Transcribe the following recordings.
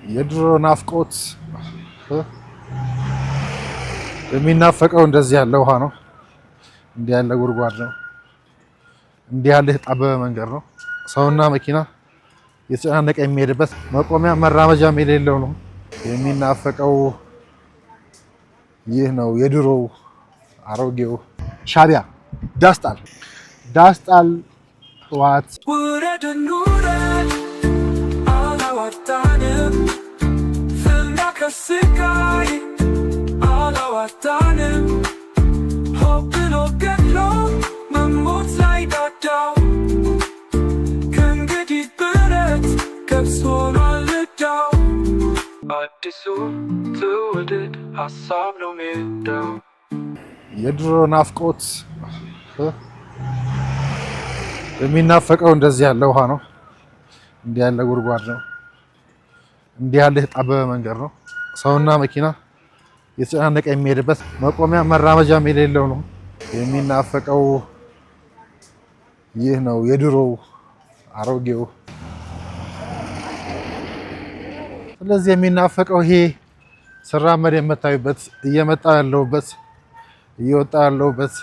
የድሮ ናፍቆት የሚናፈቀው እንደዚህ ያለ ውሃ ነው። እንዲህ ያለ ጉድጓድ ነው። እንዲህ ያለ የጠበበ መንገድ ነው። ሰውና መኪና የተጨናነቀ የሚሄድበት መቆሚያ መራመጃም የሌለው ነው። የሚናፈቀው ይህ ነው። የድሮው አሮጌው ሻቢያ ዳስጣል ዋት ከስቃይ አላዋጣንም ሆብሎ ገድሎ መሞት ላይ ዳዳው ከእንግዲህ ብረት ገብስ ሆኗል ዕዳው አዲሱ ትውልድ ሀሳብ ነው ሜዳው። የድሮ ናፍቆት የሚናፈቀው እንደዚህ ያለ ውሃ ነው። እንዲህ ያለ ጉድጓድ ነው። እንዲህ ያለ የጠበበ መንገድ ነው። ሰውና መኪና የተጨናነቀ የሚሄድበት መቆሚያ መራመጃም የሌለው ነው። የሚናፈቀው ይህ ነው። የድሮው አሮጌው። ስለዚህ የሚናፈቀው ይሄ ስራመድ የምታዩበት እየመጣ ያለውበት እየወጣ ያለውበት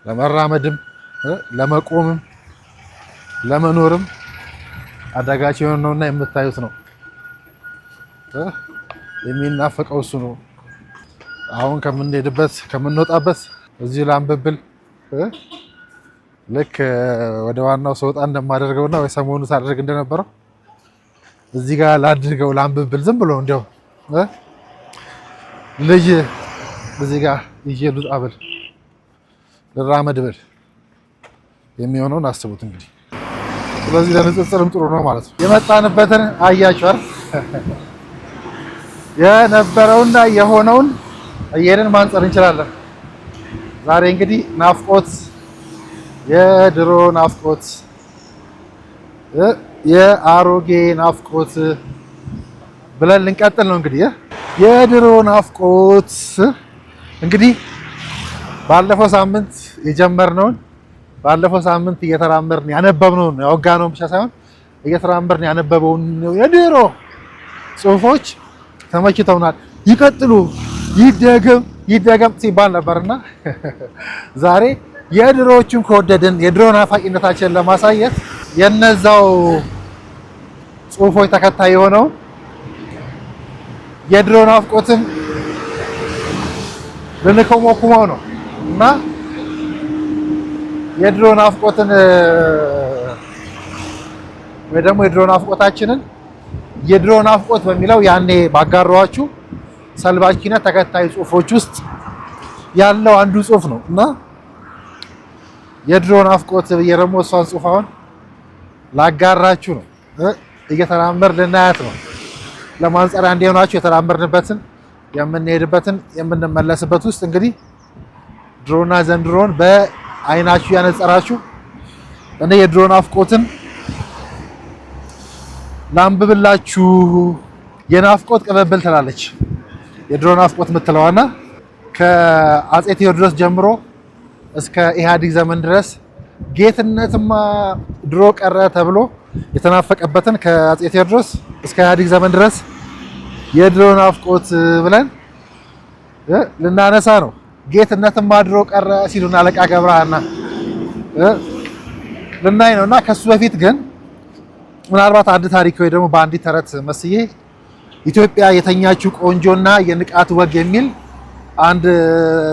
ለመራመድም ለመቆምም ለመኖርም አዳጋች የሆነውና የምታዩት ነው። የሚናፈቀው እሱ ነው። አሁን ከምንሄድበት ከምንወጣበት እዚህ ላምብብል ልክ ወደ ዋናው ሰውጣ እንደማደርገውና ወይ ሰሞኑ ሳደርግ እንደነበረው እዚህ ጋር ላድርገው ላምብብል ዝም ብሎ እንደው ልጅ እዚህ ጋር ይዤ ልውጣ ብል ልራመድ ብል የሚሆነውን አስቡት እንግዲህ። ስለዚህ ለንጽጽርም ጥሩ ነው ማለት ነው። የመጣንበትን አያችኋል። የነበረውና የሆነውን እየሄድን ማንጸር እንችላለን። ዛሬ እንግዲህ ናፍቆት የድሮ ናፍቆት የአሮጌ ናፍቆት ብለን ልንቀጥል ነው እንግዲህ። የድሮ ናፍቆት እንግዲህ ባለፈው ሳምንት የጀመርነውን ባለፈው ሳምንት እየተራመርን ያነበብነውን ያወጋነውን ብቻ ሳይሆን እየተራመርን ያነበበውን የድሮ ጽሁፎች ተመችተውናል። ይቀጥሉ ይደገም ሲባል ነበርና ዛሬ የድሮዎቹን ከወደድን የድሮ ናፋቂነታችንን ለማሳየት የነዛው ጽሁፎች ተከታይ የሆነው የድሮ ናፍቆትን ልንኮመኩመው ነው እና የድሮ ናፍቆትን ወይ ደግሞ የድሮ ናፍቆታችንን የድሮ ናፍቆት በሚለው ያኔ ባጋራኋችሁ ሰልባጅ ኪነት ተከታይ ጽሁፎች ውስጥ ያለው አንዱ ጽሁፍ ነው እና የድሮ ናፍቆት ብዬ ደግሞ እሷን ጽሁፍ አሁን ላጋራችሁ ነው። እየተራመር ልናያት ነው። ለማንጸሪያ እንዲሆናችሁ የተራመርንበትን የምንሄድበትን የምንመለስበት ውስጥ እንግዲህ ድሮና ዘንድሮን በአይናችሁ ያነጸራችሁ እኔ የድሮ ናፍቆትን ላንብብላችሁ። የናፍቆት ቅብብል ትላለች የድሮ ናፍቆት የምትለዋና ከአፄ ቴዎድሮስ ጀምሮ እስከ ኢህአዴግ ዘመን ድረስ ጌትነትማ ድሮ ቀረ ተብሎ የተናፈቀበትን ከአፄ ቴዎድሮስ እስከ ኢህአዴግ ዘመን ድረስ የድሮ ናፍቆት ብለን ልናነሳ ነው። ጌትነትማ ድሮ ቀረ ሲሉና አለቃ ገብረሃና ልናይ ነውና ከሱ በፊት ግን ምናልባት አንድ ታሪክ ወይ ደግሞ በአንዲት ተረት መስዬ ኢትዮጵያ የተኛችው ቆንጆና የንቃት ወግ የሚል አንድ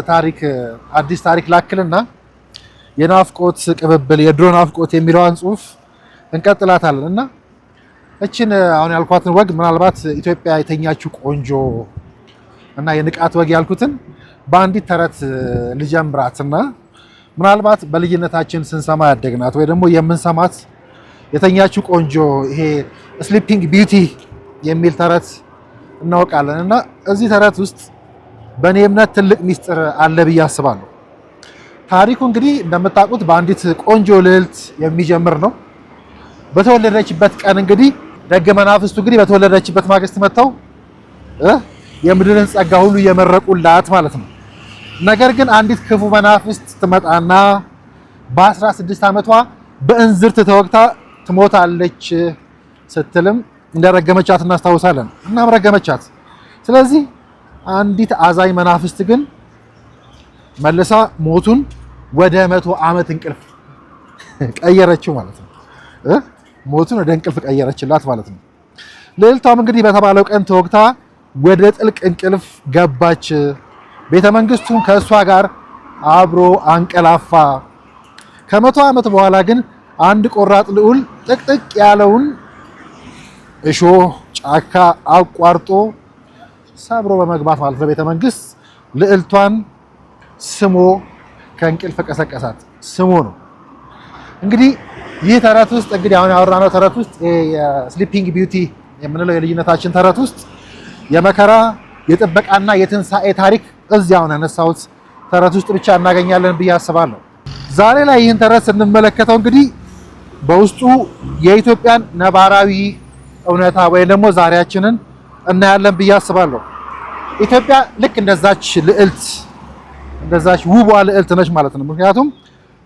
ታሪክ አዲስ ታሪክ ላክልና የናፍቆት ቅብብል የድሮ ናፍቆት የሚለውን ጽሁፍ እንቀጥላታለን እና እችን አሁን ያልኳትን ወግ ምናልባት ኢትዮጵያ የተኛችው ቆንጆ እና የንቃት ወግ ያልኩትን በአንዲት ተረት ልጀምራትና ምናልባት በልጅነታችን ስንሰማ ያደግናት ወይ ደግሞ የምንሰማት የተኛችው ቆንጆ ይሄ ስሊፒንግ ቢዩቲ የሚል ተረት እናውቃለን እና እዚህ ተረት ውስጥ በእኔ እምነት ትልቅ ሚስጥር አለ ብዬ አስባለሁ። ታሪኩ እንግዲህ እንደምታውቁት በአንዲት ቆንጆ ልዕልት የሚጀምር ነው። በተወለደችበት ቀን እንግዲህ ደግ መናፍስቱ እንግዲህ በተወለደችበት ማግስት መጥተው የምድርን ጸጋ ሁሉ እየመረቁላት ማለት ነው። ነገር ግን አንዲት ክፉ መናፍስት ትመጣና በ16 ዓመቷ በእንዝርት ተወግታ ትሞታለች ስትልም እንደረገመቻት እናስታውሳለን። እናም ረገመቻት። ስለዚህ አንዲት አዛኝ መናፍስት ግን መልሳ ሞቱን ወደ 100 ዓመት እንቅልፍ ቀየረችው ማለት ነው። ሞቱን ወደ እንቅልፍ ቀየረችላት ማለት ነው። ልዕልቷም እንግዲህ በተባለው ቀን ተወግታ ወደ ጥልቅ እንቅልፍ ገባች። ቤተ መንግስቱን ከእሷ ጋር አብሮ አንቀላፋ። ከ100 ዓመት በኋላ ግን አንድ ቆራጥ ልዑል ጥቅጥቅ ያለውን እሾህ ጫካ አቋርጦ ሰብሮ በመግባት ማለት ነው ቤተ መንግስት ልዕልቷን ስሞ ከእንቅልፍ ቀሰቀሳት። ስሞ ነው እንግዲህ ይህ ተረት ውስጥ እንግዲህ አሁን ያወራነው ተረት ውስጥ የስሊፒንግ ቢዩቲ የምንለው የልጅነታችን ተረት ውስጥ የመከራ የጥበቃና የትንሣኤ ታሪክ እዚያው ነው ያነሳሁት ተረት ውስጥ ብቻ እናገኛለን ብዬ አስባለሁ። ዛሬ ላይ ይህን ተረት ስንመለከተው እንግዲህ በውስጡ የኢትዮጵያን ነባራዊ እውነታ ወይም ደግሞ ዛሬያችንን እናያለን ብዬ አስባለሁ። ኢትዮጵያ ልክ እንደዛች ልዕልት እንደዛች ውቧ ልዕልት ነች ማለት ነው። ምክንያቱም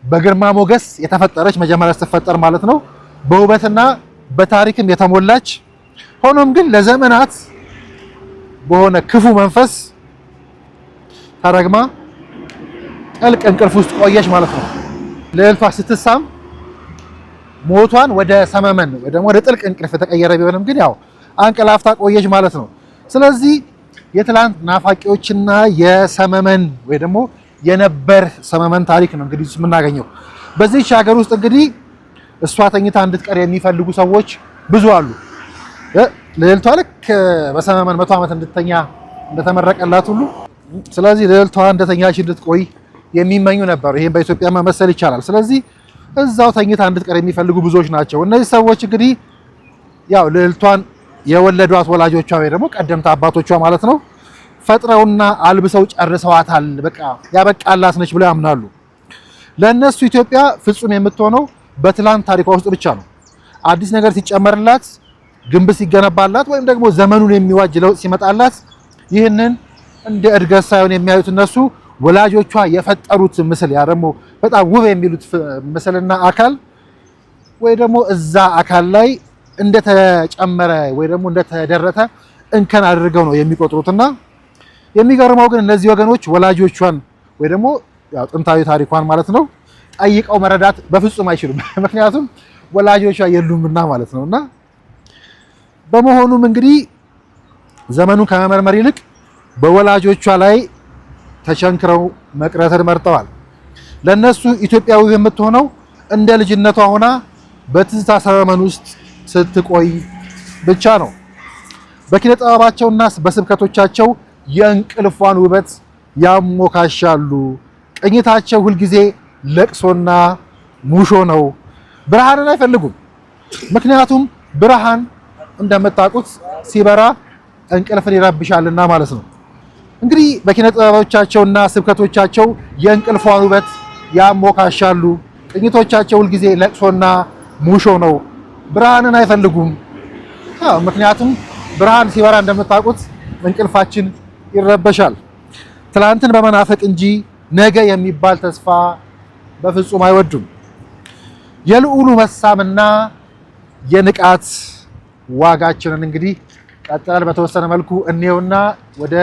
በግርማ ሞገስ የተፈጠረች መጀመሪያ ስትፈጠር ማለት ነው፣ በውበትና በታሪክም የተሞላች ሆኖም ግን ለዘመናት በሆነ ክፉ መንፈስ ተረግማ ጥልቅ እንቅልፍ ውስጥ ቆየች ማለት ነው። ልዕልቷ ስትሳም ሞቷን ወደ ሰመመን ወይ ደግሞ ወደ ጥልቅ እንቅልፍ የተቀየረ ቢሆንም ግን ያው አንቀላፍታ ቆየች ማለት ነው። ስለዚህ የትላንት ናፋቂዎችና የሰመመን ወይ ደግሞ የነበር ሰመመን ታሪክ ነው እንግዲህ የምናገኘው። በዚህች ሀገር ውስጥ እንግዲህ እሷ ተኝታ እንድትቀር የሚፈልጉ ሰዎች ብዙ አሉ። ልዕልቷ ልክ በሰመመን 100 ዓመት እንድትተኛ እንደተመረቀላት ሁሉ ስለዚህ ልዕልቷ እንደተኛች እንድትቆይ የሚመኙ ነበሩ። ይሄን በኢትዮጵያ መመሰል ይቻላል። ስለዚህ እዛው ተኝታ እንድትቀር የሚፈልጉ ብዙዎች ናቸው። እነዚህ ሰዎች እንግዲህ ያው ልዕልቷን የወለዷት ወላጆቿ ወይ ደግሞ ቀደምት አባቶቿ ማለት ነው ፈጥረውና አልብሰው ጨርሰዋታል። በቃ ያበቃላት ነች ብለው ያምናሉ። ለእነሱ ኢትዮጵያ ፍጹም የምትሆነው በትላንት ታሪኳ ውስጥ ብቻ ነው። አዲስ ነገር ሲጨመርላት፣ ግንብ ሲገነባላት ወይም ደግሞ ዘመኑን የሚዋጅ ለውጥ ሲመጣላት ይህንን እንደ እድገት ሳይሆን የሚያዩት እነሱ ወላጆቿ የፈጠሩት ምስል ያ ደግሞ በጣም ውብ የሚሉት ምስልና አካል ወይ ደግሞ እዛ አካል ላይ እንደተጨመረ ወይ ደግሞ እንደተደረተ እንከን አድርገው ነው የሚቆጥሩትና የሚገርመው ግን እነዚህ ወገኖች ወላጆቿን ወይ ደግሞ ያው ጥንታዊ ታሪኳን ማለት ነው ጠይቀው መረዳት በፍጹም አይችሉም። ምክንያቱም ወላጆቿ የሉምና ማለት ነውና በመሆኑም እንግዲህ ዘመኑን ከመመርመር ይልቅ በወላጆቿ ላይ ተቸንክረው መቅረትን መርጠዋል። ለነሱ ኢትዮጵያዊ የምትሆነው እንደ ልጅነቷ ሆና በትዝታ ሰመመን ውስጥ ስትቆይ ብቻ ነው። በኪነ ጥበባቸውና በስብከቶቻቸው የእንቅልፏን ውበት ያሞካሻሉ። ቅኝታቸው ሁልጊዜ ለቅሶና ሙሾ ነው። ብርሃንን አይፈልጉም። ምክንያቱም ብርሃን እንደምታውቁት ሲበራ እንቅልፍን ይረብሻልና ማለት ነው። እንግዲህ በኪነ ጥበቦቻቸውና ስብከቶቻቸው የእንቅልፏን ውበት ያሞካሻሉ። ቅኝቶቻቸው ሁልጊዜ ለቅሶና ሙሾ ነው። ብርሃንን አይፈልጉም። ምክንያቱም ብርሃን ሲበራ እንደምታውቁት እንቅልፋችን ይረበሻል። ትላንትን በመናፈቅ እንጂ ነገ የሚባል ተስፋ በፍጹም አይወዱም። የልዑሉ መሳምና የንቃት ዋጋችንን እንግዲህ ቀጥለን በተወሰነ መልኩ እንየውና ወደ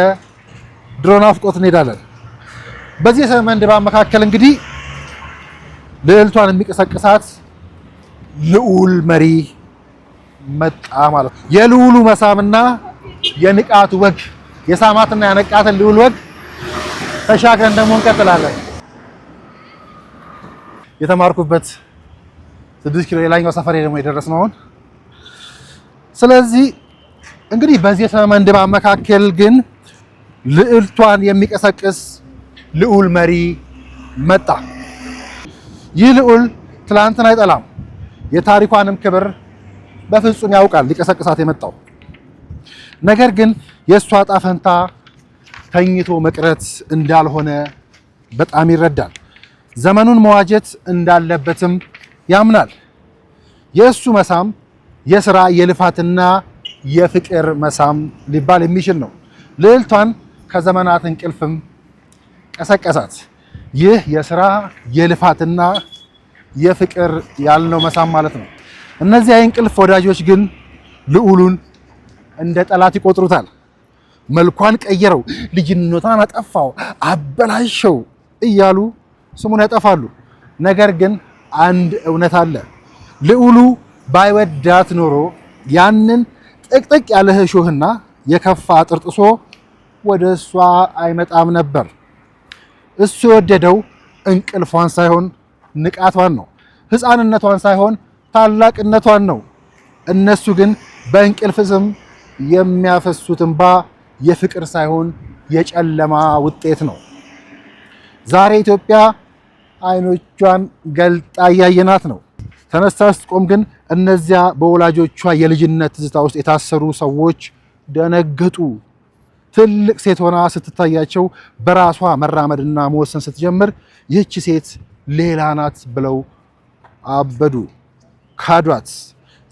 ድሮ ናፍቆት እንሄዳለን። በዚህ የሰመመን ድባብ መካከል እንግዲህ ልዕልቷን የሚቀሰቅሳት ልዑል መሪ መጣ ማለት ነው። የልዑሉ መሳምና የንቃቱ ወግ የሳማትና ያነቃትን ልዑል ወግ ተሻግረን ደግሞ እንቀጥላለን። የተማርኩበት 6 ኪሎ የላይኛው ሰፈሬ ደግሞ የደረስነው አሁን። ስለዚህ እንግዲህ በዚህ የሰመመን ድባብ መካከል ግን ልዕልቷን የሚቀሰቅስ ልዑል መሪ መጣ። ይህ ልዑል ትላንትን አይጠላም። የታሪኳንም ክብር በፍጹም ያውቃል ሊቀሰቅሳት የመጣው። ነገር ግን የእሷ ዕጣ ፈንታ ተኝቶ መቅረት እንዳልሆነ በጣም ይረዳል። ዘመኑን መዋጀት እንዳለበትም ያምናል። የእሱ መሳም የሥራ የልፋትና የፍቅር መሳም ሊባል የሚችል ነው። ልዕልቷን ከዘመናት እንቅልፍም ቀሰቀሳት። ይህ የሥራ የልፋትና የፍቅር ያልነው መሳም ማለት ነው። እነዚህ የእንቅልፍ ወዳጆች ግን ልዑሉን እንደ ጠላት ይቆጥሩታል። መልኳን ቀየረው፣ ልጅነቷን አጠፋው፣ አበላሸው እያሉ ስሙን ያጠፋሉ። ነገር ግን አንድ እውነት አለ። ልዑሉ ባይወዳት ኖሮ ያንን ጥቅጥቅ ያለ እሾህና የከፋ አጥር ጥሶ ወደ እሷ አይመጣም ነበር። እሱ የወደደው እንቅልፏን ሳይሆን ንቃቷን ነው። ሕፃንነቷን ሳይሆን ታላቅነቷን ነው። እነሱ ግን በእንቅልፍ ስም የሚያፈሱት እንባ የፍቅር ሳይሆን የጨለማ ውጤት ነው። ዛሬ ኢትዮጵያ አይኖቿን ገልጣ እያየናት ነው። ተነስታ ስትቆም ግን እነዚያ በወላጆቿ የልጅነት ትዝታ ውስጥ የታሰሩ ሰዎች ደነገጡ። ትልቅ ሴት ሆና ስትታያቸው በራሷ መራመድና መወሰን ስትጀምር ይህች ሴት ሌላ ናት ብለው አበዱ፣ ካዷት።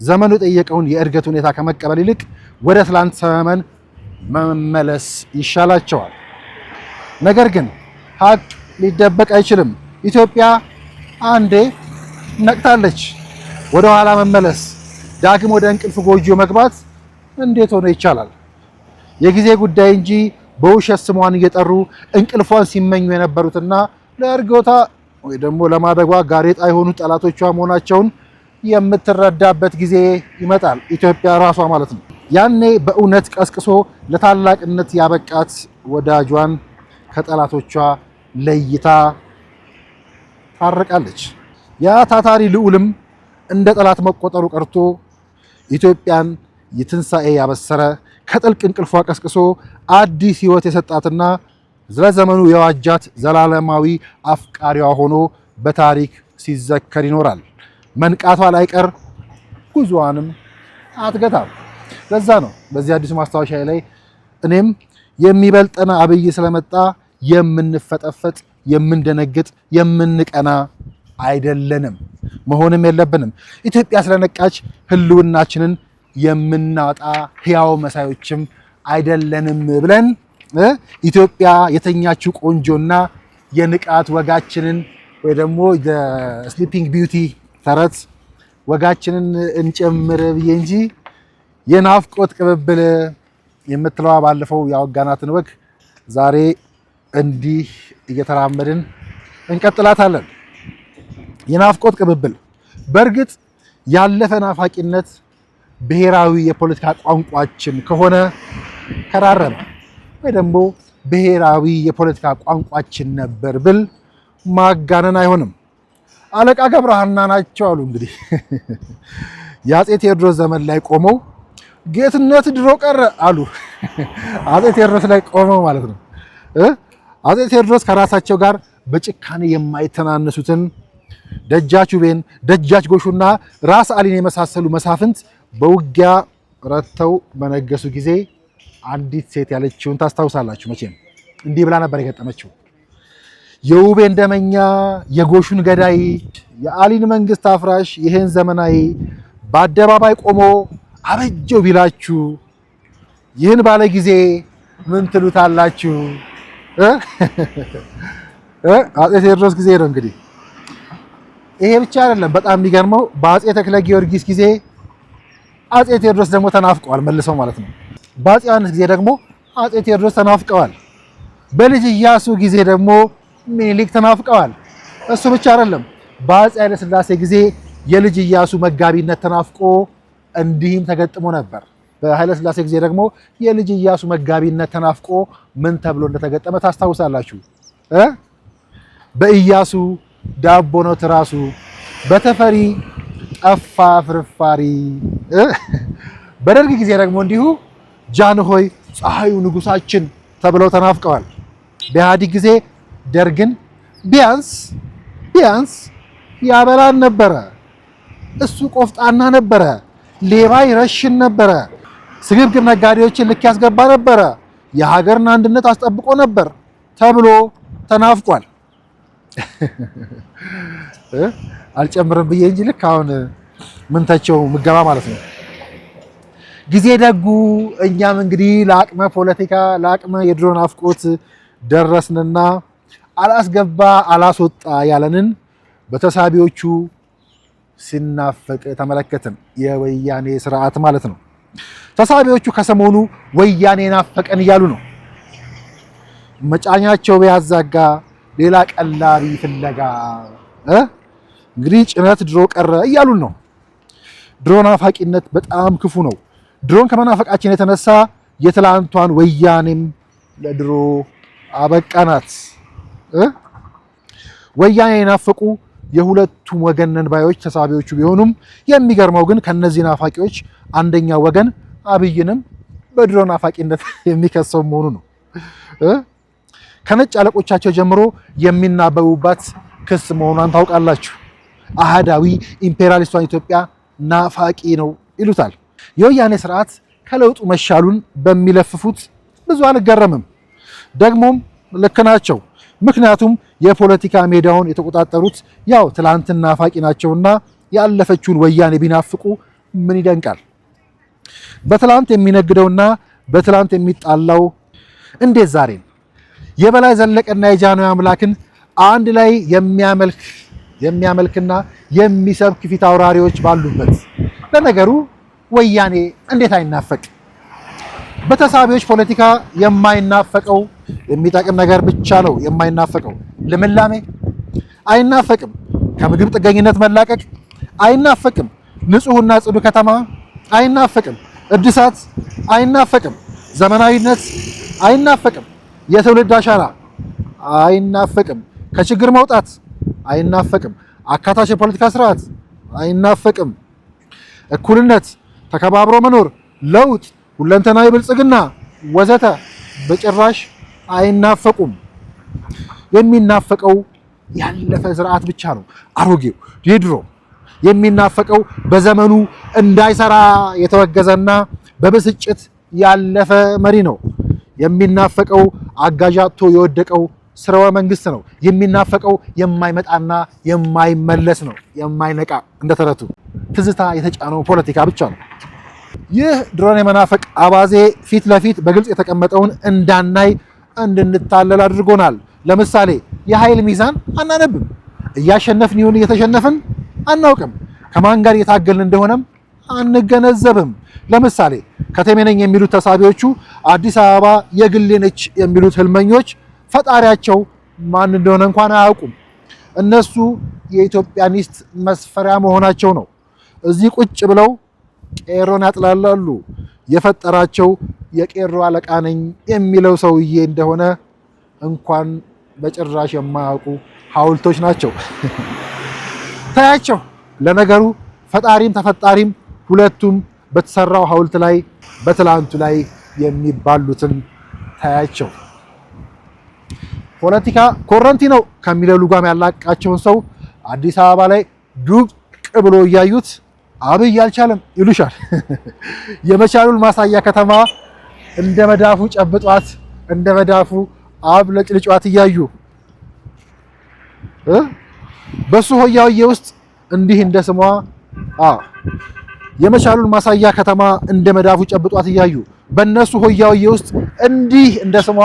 ዘመኑ የጠየቀውን የእድገት ሁኔታ ከመቀበል ይልቅ ወደ ትላንት ዘመን መመለስ ይሻላቸዋል። ነገር ግን ሀቅ ሊደበቅ አይችልም። ኢትዮጵያ አንዴ ነቅታለች። ወደ ኋላ መመለስ፣ ዳግም ወደ እንቅልፍ ጎጆ መግባት እንዴት ሆኖ ይቻላል? የጊዜ ጉዳይ እንጂ በውሸት ስሟን እየጠሩ እንቅልፏን ሲመኙ የነበሩትና ለእርጎታ ወይ ደግሞ ለማደጓ ጋሬጣ የሆኑ ጠላቶቿ መሆናቸውን የምትረዳበት ጊዜ ይመጣል። ኢትዮጵያ ራሷ ማለት ነው። ያኔ በእውነት ቀስቅሶ ለታላቅነት ያበቃት ወዳጇን ከጠላቶቿ ለይታ ታርቃለች። ያ ታታሪ ልዑልም እንደ ጠላት መቆጠሩ ቀርቶ ኢትዮጵያን የትንሣኤ ያበሰረ ከጥልቅ እንቅልፏ ቀስቅሶ አዲስ ሕይወት የሰጣትና ለዘመኑ የዋጃት ዘላለማዊ አፍቃሪዋ ሆኖ በታሪክ ሲዘከር ይኖራል። መንቃቷ ላይቀር ጉዞዋንም አትገታም። ለዛ ነው በዚህ አዲሱ ማስታወሻ ላይ እኔም የሚበልጠና አብይ ስለመጣ የምንፈጠፈጥ፣ የምንደነግጥ፣ የምንቀና አይደለንም፣ መሆንም የለብንም። ኢትዮጵያ ስለነቃች ህልውናችንን የምናጣ ህያው መሳዮችም አይደለንም ብለን ኢትዮጵያ የተኛችው ቆንጆና የንቃት ወጋችንን ወይ ደግሞ ስሊፒንግ ቢዩቲ ተረት ወጋችንን እንጨምር ብዬ እንጂ የናፍቆት ቅብብል የምትለዋ ባለፈው ያወጋናትን ወግ ዛሬ እንዲህ እየተራመድን እንቀጥላታለን። የናፍቆት ቅብብል በእርግጥ ያለፈ ናፋቂነት ብሔራዊ የፖለቲካ ቋንቋችን ከሆነ ከራረመ ወይ ደግሞ ብሔራዊ የፖለቲካ ቋንቋችን ነበር ብል ማጋነን አይሆንም። አለቃ ገብረሃና ናቸው አሉ እንግዲህ የአፄ ቴዎድሮስ ዘመን ላይ ቆመው ጌትነት ድሮ ቀረ አሉ። አፄ ቴዎድሮስ ላይ ቆመው ማለት ነው። አፄ ቴዎድሮስ ከራሳቸው ጋር በጭካኔ የማይተናነሱትን ደጃች ውቤን፣ ደጃች ጎሹና ራስ አሊን የመሳሰሉ መሳፍንት በውጊያ ረተው በነገሱ ጊዜ አንዲት ሴት ያለችውን ታስታውሳላችሁ መቼም። እንዲህ ብላ ነበር የገጠመችው። የውቤን ደመኛ፣ የጎሹን ገዳይ፣ የአሊን መንግስት አፍራሽ ይህን ዘመናዊ በአደባባይ ቆሞ አበጀው ቢላችሁ ይህን ባለ ጊዜ ምን ትሉታላችሁ? አፄ ቴዎድሮስ ጊዜ ነው እንግዲህ። ይሄ ብቻ አይደለም። በጣም የሚገርመው በአፄ ተክለ ጊዮርጊስ ጊዜ አፄ ቴዎድሮስ ደግሞ ተናፍቀዋል መልሰው ማለት ነው። በአፄ ዮሐንስ ጊዜ ደግሞ አፄ ቴዎድሮስ ተናፍቀዋል። በልጅ ኢያሱ ጊዜ ደግሞ ምኒልክ ተናፍቀዋል። እሱ ብቻ አይደለም። በአፄ ኃይለ ሥላሴ ጊዜ የልጅ ኢያሱ መጋቢነት ተናፍቆ እንዲህም ተገጥሞ ነበር። በኃይለ ሥላሴ ጊዜ ደግሞ የልጅ ኢያሱ መጋቢነት ተናፍቆ ምን ተብሎ እንደተገጠመ ታስታውሳላችሁ? በኢያሱ ዳቦ ነው ትራሱ፣ በተፈሪ ጠፋ ፍርፋሪ። በደርግ ጊዜ ደግሞ እንዲሁ ጃንሆይ ፀሐዩ ንጉሳችን ተብለው ተናፍቀዋል። በኢህአዴግ ጊዜ ደርግን ቢያንስ ያበላን ነበረ፣ እሱ ቆፍጣና ነበረ፣ ሌባ ይረሽን ነበረ፣ ስግብግብ ነጋዴዎችን ልክ ያስገባ ነበረ፣ የሀገርን አንድነት አስጠብቆ ነበር ተብሎ ተናፍቋል። አልጨምርም ብዬ እንጂ ልክ አሁን ምንተቸው ምገባ ማለት ነው። ጊዜ ደጉ እኛም እንግዲህ ለአቅመ ፖለቲካ ለአቅመ የድሮ ናፍቆት ደረስንና አላስገባ አላስወጣ ያለንን በተሳቢዎቹ ሲናፈቅ ተመለከትን። የወያኔ ስርዓት ማለት ነው። ተሳቢዎቹ ከሰሞኑ ወያኔ ናፈቀን እያሉ ነው። መጫኛቸው ቢያዛጋ ሌላ ቀላቢ ፍለጋ እንግዲህ ጭነት ድሮ ቀረ እያሉን ነው። ድሮ ናፋቂነት በጣም ክፉ ነው። ድሮን ከመናፈቃችን የተነሳ የትላንቷን ወያኔም ለድሮ አበቃናት። ወያኔ የናፈቁ የሁለቱም ወገን ነን ባዮች ተሳቢዎቹ ቢሆኑም የሚገርመው ግን ከነዚህ ናፋቂዎች አንደኛው ወገን አብይንም በድሮ ናፋቂነት የሚከሰው መሆኑ ነው። ከነጭ አለቆቻቸው ጀምሮ የሚናበቡባት ክስ መሆኗን ታውቃላችሁ። አህዳዊ ኢምፔሪያሊስቷን ኢትዮጵያ ናፋቂ ነው ይሉታል። የወያኔ ስርዓት ከለውጡ መሻሉን በሚለፍፉት ብዙ አልገረምም። ደግሞም ልክ ናቸው። ምክንያቱም የፖለቲካ ሜዳውን የተቆጣጠሩት ያው ትላንትና ናፋቂ ናቸውና ያለፈችውን ወያኔ ቢናፍቁ ምን ይደንቃል? በትላንት የሚነግደውና በትላንት የሚጣላው እንዴት ዛሬም የበላይ ዘለቀና የጃንሆይ አምላክን አንድ ላይ የሚያመልክና የሚሰብክ ፊት አውራሪዎች ባሉበት ለነገሩ ወያኔ እንዴት አይናፈቅ? በተሳቢዎች ፖለቲካ የማይናፈቀው የሚጠቅም ነገር ብቻ ነው የማይናፈቀው። ልምላሜ አይናፈቅም። ከምግብ ጥገኝነት መላቀቅ አይናፈቅም። ንጹህና ጽዱ ከተማ አይናፈቅም። እድሳት አይናፈቅም። ዘመናዊነት አይናፈቅም። የትውልድ አሻራ አይናፈቅም። ከችግር መውጣት አይናፈቅም። አካታች የፖለቲካ ስርዓት አይናፈቅም። እኩልነት፣ ተከባብሮ መኖር፣ ለውጥ፣ ሁለንተናዊ ብልጽግና ወዘተ በጭራሽ አይናፈቁም። የሚናፈቀው ያለፈ ስርዓት ብቻ ነው። አሮጌው የድሮ የሚናፈቀው በዘመኑ እንዳይሰራ የተወገዘና በብስጭት ያለፈ መሪ ነው። የሚናፈቀው አጋዥ አጥቶ የወደቀው ስርወ መንግስት ነው። የሚናፈቀው የማይመጣና የማይመለስ ነው። የማይነቃ እንደተረቱ ትዝታ የተጫነው ፖለቲካ ብቻ ነው። ይህ ድሮን የመናፈቅ አባዜ ፊት ለፊት በግልጽ የተቀመጠውን እንዳናይ እንድንታለል አድርጎናል። ለምሳሌ የኃይል ሚዛን አናነብም። እያሸነፍን ይሁን እየተሸነፍን አናውቅም። ከማን ጋር እየታገልን እንደሆነም አንገነዘብም። ለምሳሌ ከተሜ ነኝ የሚሉት ተሳቢዎቹ አዲስ አበባ የግሌ ነች የሚሉት ህልመኞች ፈጣሪያቸው ማን እንደሆነ እንኳን አያውቁም። እነሱ የኢትዮጵያኒስት መስፈሪያ መሆናቸው ነው። እዚህ ቁጭ ብለው ቄሮን ያጥላላሉ። የፈጠራቸው የቄሮ አለቃ ነኝ የሚለው ሰውዬ እንደሆነ እንኳን በጭራሽ የማያውቁ ሐውልቶች ናቸው። ታያቸው። ለነገሩ ፈጣሪም ተፈጣሪም ሁለቱም በተሰራው ሐውልት ላይ በትላንቱ ላይ የሚባሉትን ታያቸው። ፖለቲካ ኮረንቲ ነው ከሚለው ልጓም ያላቃቸውን ሰው አዲስ አበባ ላይ ዱቅ ብሎ እያዩት አብይ አልቻለም ይሉሻል። የመቻሉን ማሳያ ከተማ እንደ መዳፉ ጨብጧት እንደ መዳፉ አብለጭልጫት እያዩ በሱ ሆያውዬ ውስጥ እንዲህ እንደ ስሟ የመቻሉን ማሳያ ከተማ እንደ መዳፉ ጨብጧት እያዩ በእነሱ ሆያውዬ ውስጥ እንዲህ እንደ ስሟ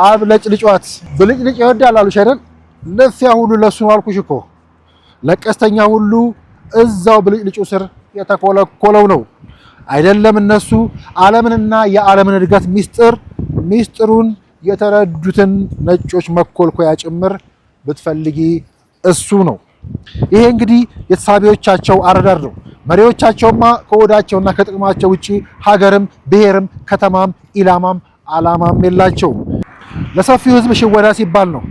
አብለጭልጫት። ብልጭልጭ ይወዳል አሉሽ አይደል? ለፊያ ሁሉ ለሱ አልኩሽ እኮ። ለቀስተኛ ሁሉ እዛው ብልጭልጩ ስር የተኮለኮለው ነው። አይደለም እነሱ ዓለምንና የዓለምን እድገት ሚስጥሩን የተረዱትን ነጮች መኮልኮያ ጭምር ብትፈልጊ እሱ ነው። ይሄ እንግዲህ የተሳቢዎቻቸው አረዳድ ነው። መሪዎቻቸውማ ከወዳቸውና ከጥቅማቸው ውጪ ሀገርም ብሔርም ከተማም ኢላማም አላማም የላቸውም። ለሰፊው ሕዝብ ሽወዳ ሲባል ነው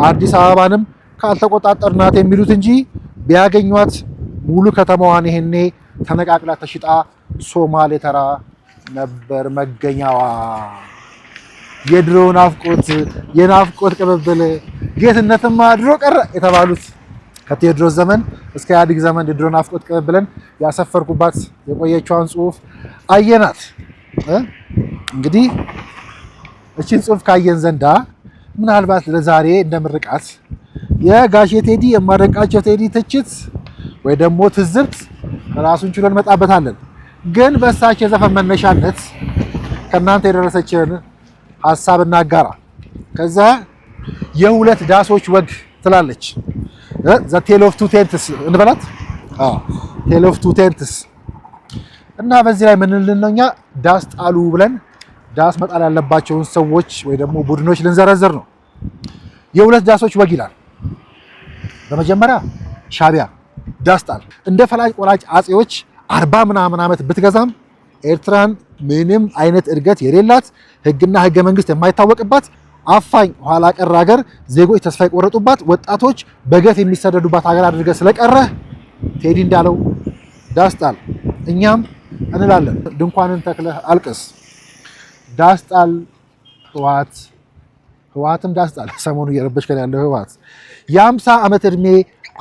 አዲስ አበባንም ካልተቆጣጠርናት የሚሉት እንጂ ቢያገኟት ሙሉ ከተማዋን ይሄኔ ተነቃቅላ ተሽጣ ሶማሌ ተራ ነበር መገኛዋ። የድሮ ናፍቆት የናፍቆት ቅብብል ጌትነትማ ድሮ ቀረ የተባሉት ከቴዎድሮስ ዘመን እስከ ኢህአዴግ ዘመን የድሮ ናፍቆት ቅብብልን ያሰፈርኩባት የቆየችዋን ጽሑፍ አየናት። እንግዲህ እቺን ጽሑፍ ካየን ዘንዳ ምናልባት ለዛሬ እንደምርቃት የጋሼ ቴዲ የማደንቃቸው ቴዲ ትችት ወይ ደግሞ ትዝብት ራሱን ችሎ እንመጣበታለን። ግን በእሳቸው የዘፈን መነሻነት ከእናንተ የደረሰችን ሀሳብ እናጋራ። ከዛ የሁለት ዳሶች ወግ ትላለች። ዘ ቴል ኦፍ ቱ ቴንትስ እንበላት። ቴል ኦፍ ቱ ቴንትስ እና በዚህ ላይ ምን ልንለኛ ዳስ ጣሉ ብለን ዳስ መጣል ያለባቸውን ሰዎች ወይ ደግሞ ቡድኖች ልንዘረዝር ነው። የሁለት ዳሶች ወግ ይላል። በመጀመሪያ ሻዕቢያ ዳስ ጣል። እንደ ፈላጭ ቆራጭ አጼዎች 40 ምናምን ዓመት ብትገዛም ኤርትራን ምንም አይነት እድገት የሌላት ህግና ህገ መንግስት የማይታወቅባት አፋኝ ኋላ ቀር ሀገር፣ ዜጎች ተስፋ የቆረጡባት፣ ወጣቶች በገፍ የሚሰደዱባት ሀገር አድርገህ ስለቀረ ቴዲ እንዳለው ዳስ ጣል። እኛም እንላለን ድንኳንን ተክለህ አልቅስ። ዳስ ጣል ህወሓትም ዳስ ጣል። ሰሞኑ እየረበሽከን ያለው ህወሓት የ50 ዓመት ዕድሜ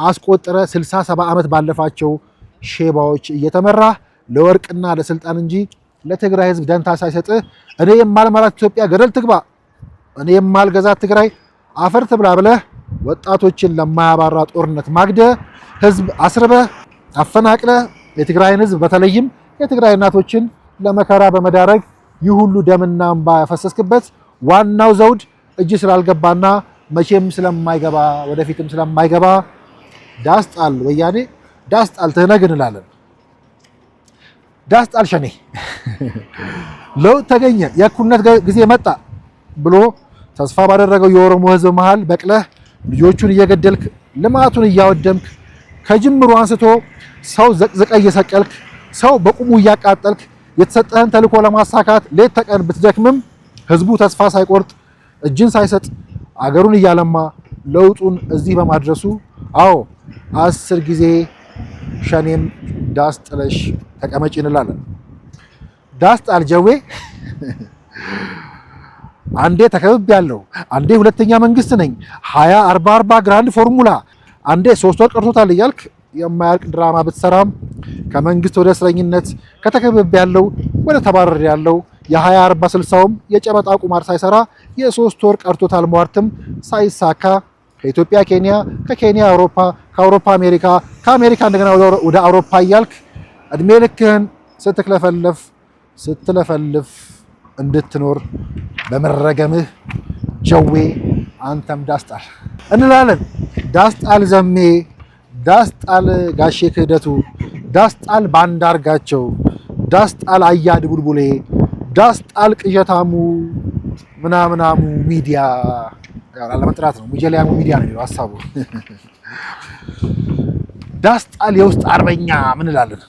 አስቆጥረ 60-70 ዓመት ባለፋቸው ሼባዎች እየተመራ ለወርቅና ለስልጣን እንጂ ለትግራይ ህዝብ ደንታ ሳይሰጥህ እኔ የማልመራት ኢትዮጵያ ገደል ትግባ፣ እኔ የማልገዛት ትግራይ አፈር ትብላ ብለህ ወጣቶችን ለማያባራ ጦርነት ማግደህ ህዝብ አስርበህ አፈናቅለህ የትግራይን ህዝብ በተለይም የትግራይ እናቶችን ለመከራ በመዳረግ ይህ ሁሉ ደምና እንባ ያፈሰስክበት ዋናው ዘውድ እጅ ስላልገባና መቼም ስለማይገባ ወደፊትም ስለማይገባ ዳስ ጣል ወያኔ፣ ዳስ ጣል ትህነግ እንላለን። ዳስ ጣል ሸኔ። ለውጥ ተገኘ፣ የእኩልነት ጊዜ መጣ ብሎ ተስፋ ባደረገው የኦሮሞ ህዝብ መሃል በቅለህ ልጆቹን እየገደልክ ልማቱን እያወደምክ ከጅምሩ አንስቶ ሰው ዘቅዝቀ እየሰቀልክ ሰው በቁሙ እያቃጠልክ የተሰጠህን ተልዕኮ ለማሳካት ሌት ተቀን ብትደክምም ህዝቡ ተስፋ ሳይቆርጥ እጅን ሳይሰጥ አገሩን እያለማ ለውጡን እዚህ በማድረሱ አዎ 10 ጊዜ ሸኔም ዳስ ጥለሽ ተቀመጪ እንላለን። ዳስ ጣል ጀዌ። አንዴ ተከብቤያለሁ፣ አንዴ ሁለተኛ መንግስት ነኝ፣ 20-40-40 ግራንድ ፎርሙላ፣ አንዴ 3 ወር ቀርቶታል እያልክ የማያልቅ ድራማ ብትሰራም ከመንግስት ወደ እስረኝነት ከተከብቤያለሁ ወደ ተባረር ያለው የ20-40-60ውም የጨበጣ ቁማር ሳይሰራ የ3 ወር ቀርቶታል ሟርትም ሳይሳካ ከኢትዮጵያ ኬንያ፣ ከኬንያ አውሮፓ፣ ከአውሮፓ አሜሪካ፣ ከአሜሪካ እንደገና ወደ አውሮፓ እያልክ እድሜ ልክህን ስትለፈልፍ እንድትኖር በመረገምህ ጀዌ አንተም ዳስ ጣል እንላለን። ዳስ ጣል ዘሜ፣ ዳስ ጣል ጋሼ ክህደቱ፣ ዳስ ጣል ባንዳርጋቸው፣ ዳስ ጣል አያድ ቡልቡሌ፣ ዳስ ጣል ቅዠታሙ ምናምናሙ ሚዲያ አለመጥራት ነው። ሙጀሊያሙ ሚዲያ ነው የሚለው ሀሳቡ። ዳስ ጣል የውስጥ አርበኛ ምን እንላለን?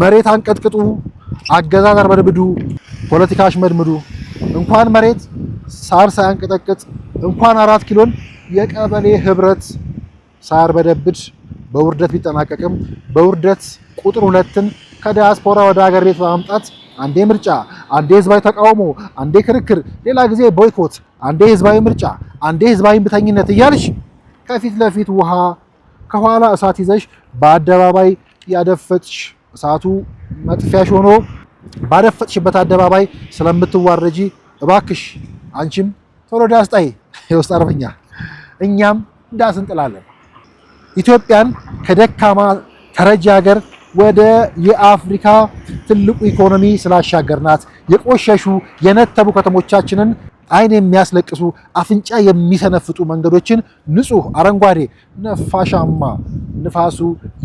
መሬት አንቀጥቅጡ፣ አገዛዝ አርበድብዱ፣ ፖለቲካ አሽመድምዱ። እንኳን መሬት ሳር ሳያንቀጠቅጥ እንኳን 4 ኪሎን የቀበሌ ህብረት ሳያርበደብድ በውርደት ቢጠናቀቅም በውርደት ቁጥር 2ን ከዲያስፖራ ወደ ሀገር ቤት በማምጣት አንዴ ምርጫ፣ አንዴ ህዝባዊ ተቃውሞ፣ አንዴ ክርክር፣ ሌላ ጊዜ ቦይኮት፣ አንዴ ህዝባዊ ምርጫ፣ አንዴ ህዝባዊ እምቢተኝነት እያልሽ ከፊት ለፊት ውሃ ከኋላ እሳት ይዘሽ በአደባባይ ያደፈጥሽ እሳቱ መጥፊያሽ ሆኖ ባደፈጥሽበት አደባባይ ስለምትዋረጂ እባክሽ አንቺም ቶሎ ዳስ ጣይ የውስጥ አርበኛ። እኛም ዳስ እንጥላለን። ኢትዮጵያን ከደካማ ተረጂ ሀገር ወደ የአፍሪካ ትልቁ ኢኮኖሚ ስላሻገርናት የቆሸሹ የነተቡ ከተሞቻችንን አይን የሚያስለቅሱ አፍንጫ የሚሰነፍጡ መንገዶችን ንጹህ አረንጓዴ ነፋሻማ ንፋሱ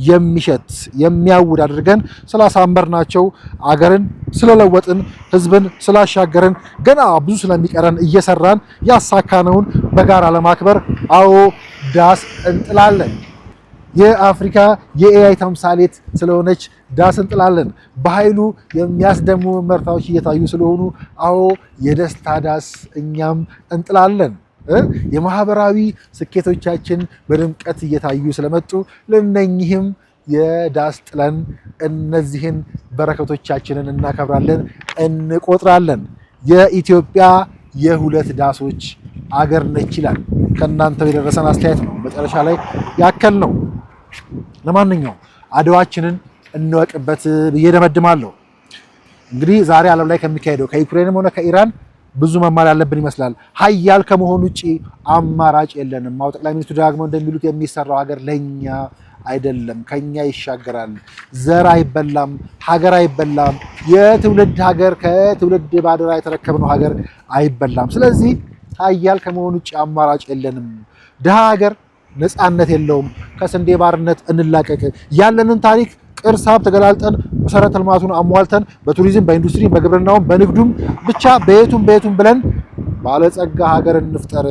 የሚሸት የሚያውድ አድርገን ስላሳመርናቸው አገርን ስለለወጥን ህዝብን ስላሻገርን ገና ብዙ ስለሚቀረን እየሰራን ያሳካነውን በጋራ ለማክበር አዎ ዳስ እንጥላለን። የአፍሪካ የኤአይ ተምሳሌት ስለሆነች ዳስ እንጥላለን። በኃይሉ የሚያስደሙ መርታዎች እየታዩ ስለሆኑ አዎ የደስታ ዳስ እኛም እንጥላለን። የማህበራዊ ስኬቶቻችን በድምቀት እየታዩ ስለመጡ ለነኚህም የዳስ ጥለን እነዚህን በረከቶቻችንን እናከብራለን፣ እንቆጥራለን። የኢትዮጵያ የሁለት ዳሶች አገር ነች ይላል። ከእናንተው የደረሰን አስተያየት ነው መጨረሻ ላይ ያከል ነው። ለማንኛውም አድዋችንን እንወቅበት ብዬ ደመድማለሁ። እንግዲህ ዛሬ ዓለም ላይ ከሚካሄደው ከዩክሬንም ሆነ ከኢራን ብዙ መማር ያለብን ይመስላል። ሀያል ከመሆኑ ውጪ አማራጭ የለንም። አዎ ጠቅላይ ሚኒስትሩ ዳግመው እንደሚሉት የሚሰራው ሀገር ለኛ አይደለም፣ ከኛ ይሻገራል። ዘር አይበላም፣ ሀገር አይበላም። የትውልድ ሀገር ከትውልድ ባደራ የተረከብነው ሀገር አይበላም። ስለዚህ ሀያል ከመሆኑ ውጪ አማራጭ የለንም። ድሃ ሀገር ነፃነት የለውም። ከስንዴ ባርነት እንላቀቅ። ያለንን ታሪክ ቅርስ ሀብት ተገላልጠን መሰረተ ልማቱን አሟልተን በቱሪዝም በኢንዱስትሪ በግብርናውም በንግዱም ብቻ በየቱም ብለን ባለጸጋ ሀገር እንፍጠር።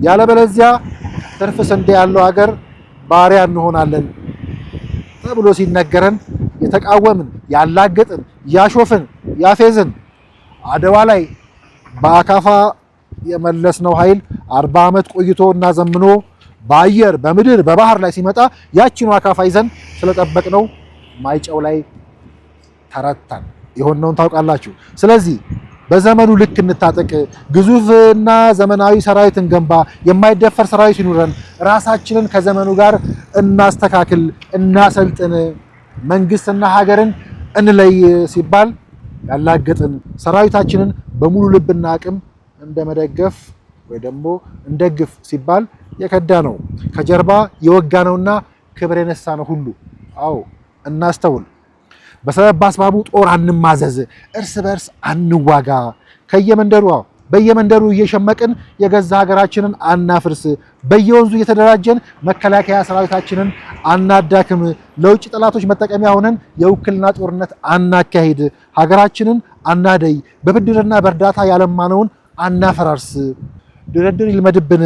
ያለበለዚያ ትርፍ ስንዴ ያለው ሀገር ባሪያ እንሆናለን ተብሎ ሲነገረን የተቃወምን ያላገጥን ያሾፍን ያፌዝን አድዋ ላይ በአካፋ የመለስነው ኃይል 40 ዓመት ቆይቶ እና ዘምኖ በአየር በምድር በባህር ላይ ሲመጣ ያቺኑ አካፋ ይዘን ስለጠበቅነው ማይጨው ላይ ተረታን። የሆነውን ታውቃላችሁ። ስለዚህ በዘመኑ ልክ እንታጠቅ፣ ግዙፍና ዘመናዊ ሰራዊት እንገንባ፣ የማይደፈር ሰራዊት ይኑረን፣ ራሳችንን ከዘመኑ ጋር እናስተካክል፣ እናሰልጥን፣ መንግስትና ሀገርን እንለይ ሲባል ያላገጥን ሰራዊታችንን በሙሉ ልብና አቅም እንደመደገፍ ወይ ደግሞ እንደግፍ ሲባል የከዳ ነው፣ ከጀርባ የወጋ ነውና ክብር የነሳ ነው ሁሉ። አዎ እናስተውል። በሰበብ በአስባቡ ጦር አንማዘዝ፣ እርስ በርስ አንዋጋ። በየመንደሩ እየሸመቅን የገዛ ሀገራችንን አናፍርስ። በየወንዙ እየተደራጀን መከላከያ ሰራዊታችንን አናዳክም። ለውጭ ጠላቶች መጠቀሚያ ሆነን የውክልና ጦርነት አናካሂድ። ሀገራችንን አናደይ። በብድርና በእርዳታ ያለማነውን አናፈራርስ። ድርድር ይልመድብን፣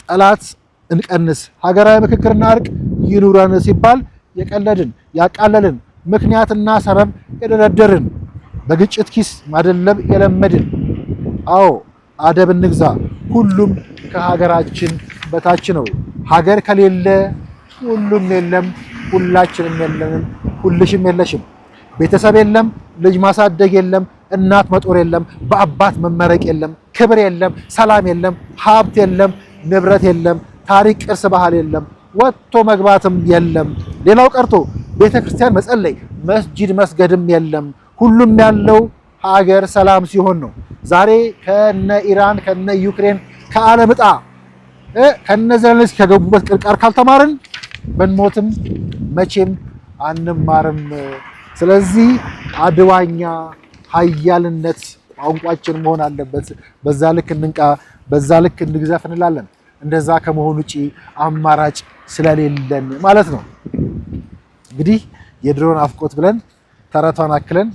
ጠላት እንቀንስ፣ ሀገራዊ ምክክርና እርቅ ይኑረን ሲባል የቀለድን ያቃለልን ምክንያትና ሰበብ የደረደርን በግጭት ኪስ ማደለብ የለመድን። አዎ አደብ እንግዛ። ሁሉም ከሀገራችን በታች ነው። ሀገር ከሌለ ሁሉም የለም፣ ሁላችንም የለንም፣ ሁልሽም የለሽም። ቤተሰብ የለም፣ ልጅ ማሳደግ የለም፣ እናት መጦር የለም፣ በአባት መመረቅ የለም፣ ክብር የለም፣ ሰላም የለም፣ ሀብት የለም፣ ንብረት የለም፣ ታሪክ ቅርስ ባህል የለም፣ ወጥቶ መግባትም የለም። ሌላው ቀርቶ ቤተክርስቲያን መጸለይ መስጂድ መስገድም የለም። ሁሉም ያለው ሀገር ሰላም ሲሆን ነው። ዛሬ ከነ ኢራን ከነ ዩክሬን ከዓለም ዕጣ ከነ ዘለንስኪ ከገቡበት ቅርቃር ካልተማርን ብንሞትም መቼም አንማርም። ስለዚህ አድዋኛ ሀያልነት ቋንቋችን መሆን አለበት። በዛ ልክ እንንቃ፣ በዛ ልክ እንግዘፍ እንላለን። እንደዛ ከመሆኑ ውጪ አማራጭ ስለሌለን ማለት ነው። እንግዲህ የድሮ ናፍቆት ብለን ተረቷን አክለን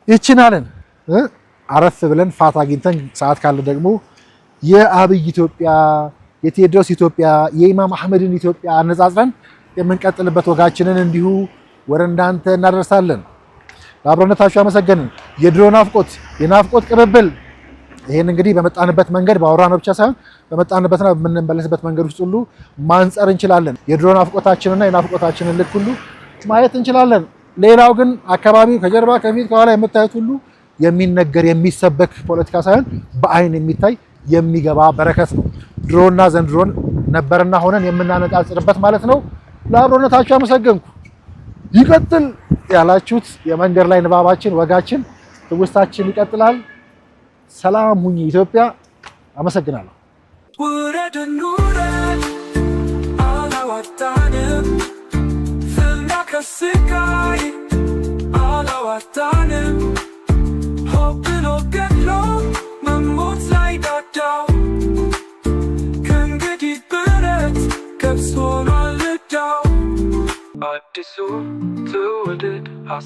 ይችናልን አረፍ ብለን ፋታ አግኝተን ሰዓት ካለ ደግሞ የአብይ ኢትዮጵያ የቴዎድሮስ ኢትዮጵያ የኢማም አህመድን ኢትዮጵያ አነጻጽረን የምንቀጥልበት ወጋችንን እንዲሁ ወደ እናንተ እናደርሳለን። ለአብሮነታችሁ አመሰገንን። የድሮ ናፍቆት የናፍቆት ቅብብል ይሄን እንግዲህ በመጣንበት መንገድ ባወራነው ብቻ ሳይሆን በመጣንበትና በምንመለስበት መንገድ ውስጥ ሁሉ ማንጸር እንችላለን። የድሮ ናፍቆታችንና የናፍቆታችንን ልክ ሁሉ ማየት እንችላለን። ሌላው ግን አካባቢው ከጀርባ ከፊት ከኋላ የምታዩት ሁሉ የሚነገር የሚሰበክ ፖለቲካ ሳይሆን በአይን የሚታይ የሚገባ በረከት ነው። ድሮና ዘንድሮን ነበርና ሆነን የምናነጻጽርበት ማለት ነው። ለአብሮነታችሁ አመሰገንኩ። ይቀጥል ያላችሁት የመንገድ ላይ ንባባችን ወጋችን ትውስታችን ይቀጥላል። ሰላም ሁኚ ኢትዮጵያ። አመሰግናለሁ። ውረድ እንውረድ አላዋጣንም፣ ፍና ከስቃይ አላዋጣንም።